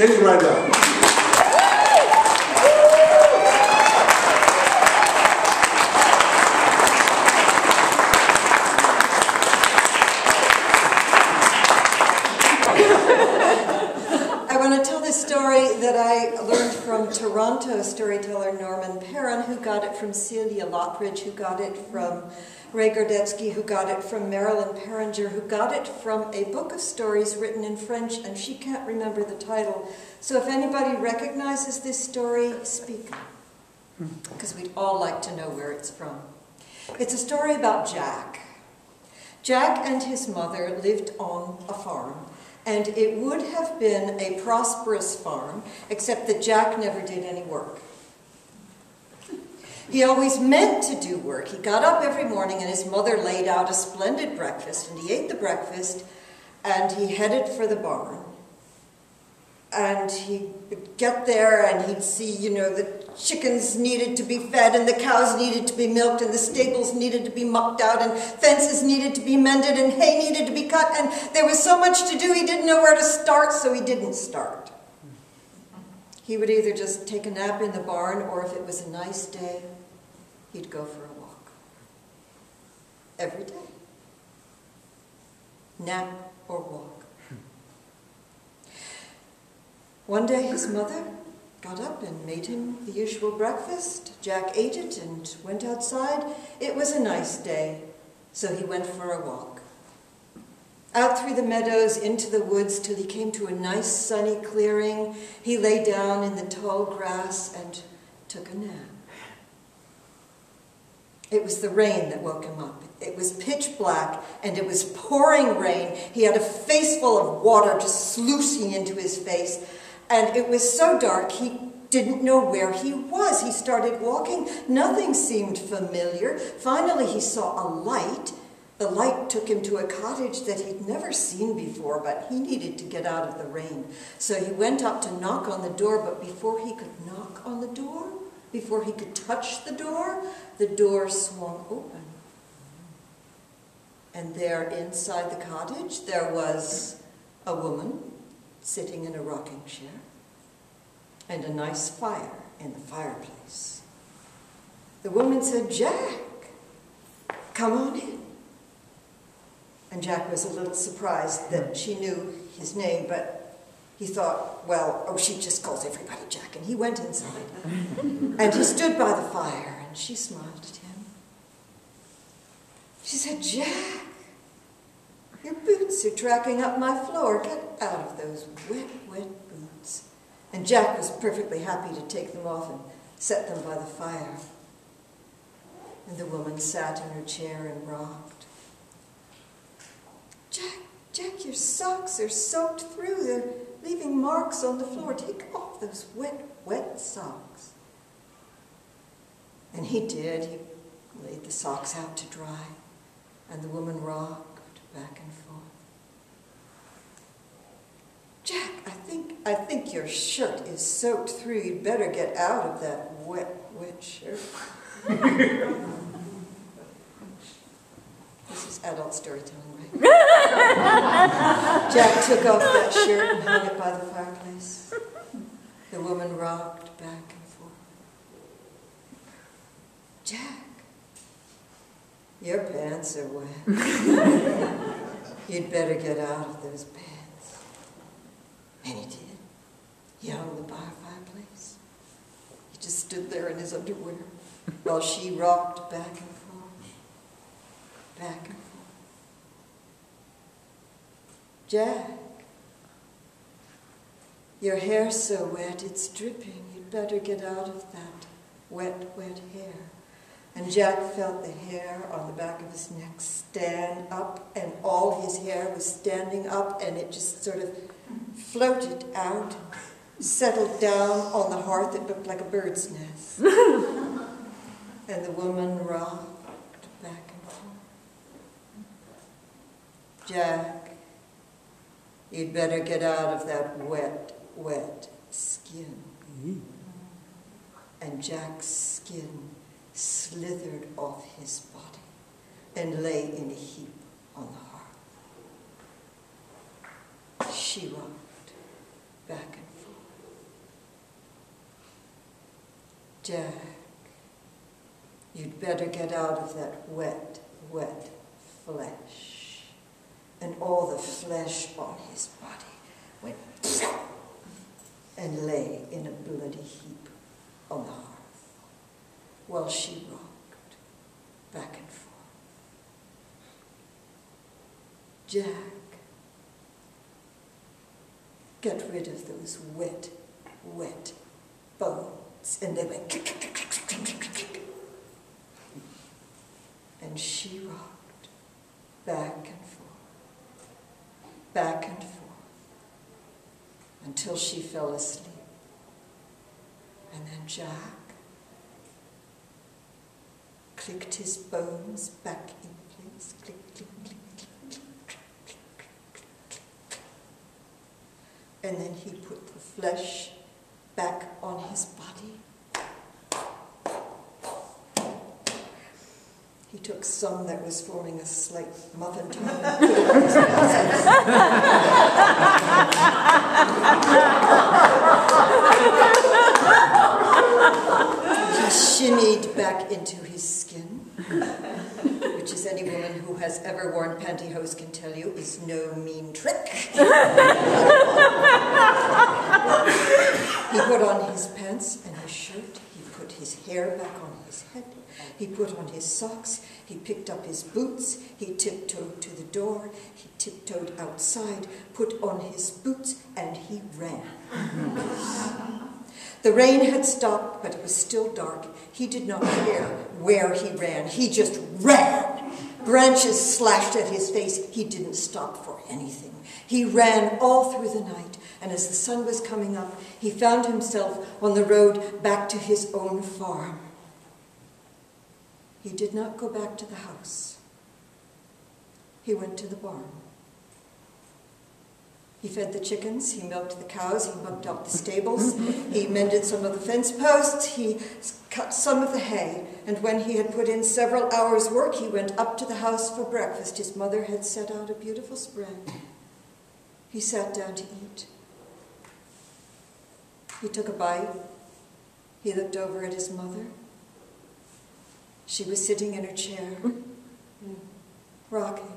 Katy Rydell. I want to tell this story that I learned from Toronto storyteller Norman Perrin, who got it from Celia Lockridge, who got it from Ray Gordetsky, who got it from Marilyn Perringer, who got it from a book of stories written in French, and she can't remember the title. So if anybody recognizes this story, speak, because we'd all like to know where it's from. It's a story about Jack. Jack and his mother lived on a farm, and it would have been a prosperous farm, except that Jack never did any work. He always meant to do work. He got up every morning and his mother laid out a splendid breakfast, and he ate the breakfast and he headed for the barn. And he'd get there and he'd see, you know, the chickens needed to be fed and the cows needed to be milked and the stables needed to be mucked out and fences needed to be mended and hay needed to be cut, and there was so much to do he didn't know where to start, so he didn't start. He would either just take a nap in the barn, or if it was a nice day, he'd go for a walk. Every day. Nap or walk. One day his mother got up and made him the usual breakfast. Jack ate it and went outside. It was a nice day, so he went for a walk. Out through the meadows, into the woods, till he came to a nice sunny clearing. He lay down in the tall grass and took a nap. It was the rain that woke him up. It was pitch black, and it was pouring rain. He had a face full of water just sluicing into his face, and it was so dark he didn't know where he was. He started walking. Nothing seemed familiar. Finally, he saw a light. The light took him to a cottage that he'd never seen before, but he needed to get out of the rain. So he went up to knock on the door, but before he could knock on the door, before he could touch the door swung open. And there inside the cottage, there was a woman sitting in a rocking chair and a nice fire in the fireplace. The woman said, "Jack, come on in." And Jack was a little surprised that she knew his name, but he thought, well, oh, she just calls everybody Jack. And he went inside. And he stood by the fire, and she smiled at him. She said, "Jack, your boots are tracking up my floor. Get out of those wet, wet boots." And Jack was perfectly happy to take them off and set them by the fire. And the woman sat in her chair and rocked. Jack, your socks are soaked through. They're leaving marks on the floor. Take off those wet, wet socks." And he did. He laid the socks out to dry, and the woman rocked back and forth. "Jack, I think your shirt is soaked through. You'd better get out of that wet, wet shirt." This is adult storytelling, right? Jack took off that shirt and hung it by the fireplace. The woman rocked back and forth. "Jack, your pants are wet. You'd better get out of those pants." And he did. He hung the fireplace. He just stood there in his underwear while she rocked back and forth, back and forth. "Jack, your hair's so wet, it's dripping. You'd better get out of that wet, wet hair." And Jack felt the hair on the back of his neck stand up, and all his hair was standing up, and it just sort of floated out, settled down on the hearth. It looked like a bird's nest. And the woman rocked back and forth. "Jack, you'd better get out of that wet, wet skin." And Jack's skin slithered off his body and lay in a heap on the hearth. She rocked back and forth. Jack, you'd better get out of that wet, wet flesh. And all the flesh on his body went and lay in a bloody heap on the hearth, while she rocked back and forth. Jack, get rid of those wet, wet bones. And they went click, click, click, click, click, click, click. And she rocked back and forth, back and forth, until she fell asleep. And then Jack clicked his bones back in place, click, click, click, click, click, click, click, click, click, click. And then he put the flesh back on his body. He took some that was forming a slight muffin tone and put it on his He shimmied back into his skin, which, as any woman who has ever worn pantyhose can tell you, is no mean trick. He put on his pants and his shirt. He put his hair back on his head. He put on his socks. He picked up his boots. He tiptoed to the door. He tiptoed outside, put on his boots, and he ran. The rain had stopped, but it was still dark. He did not care where he ran. He just ran. Branches slashed at his face. He didn't stop for anything. He ran all through the night, and as the sun was coming up, he found himself on the road back to his own farm. He did not go back to the house. He went to the barn. He fed the chickens, he milked the cows, he mucked up the stables, he mended some of the fence posts, he cut some of the hay, and when he had put in several hours' work, he went up to the house for breakfast. His mother had set out a beautiful spread. He sat down to eat. He took a bite. He looked over at his mother. She was sitting in her chair, rocking.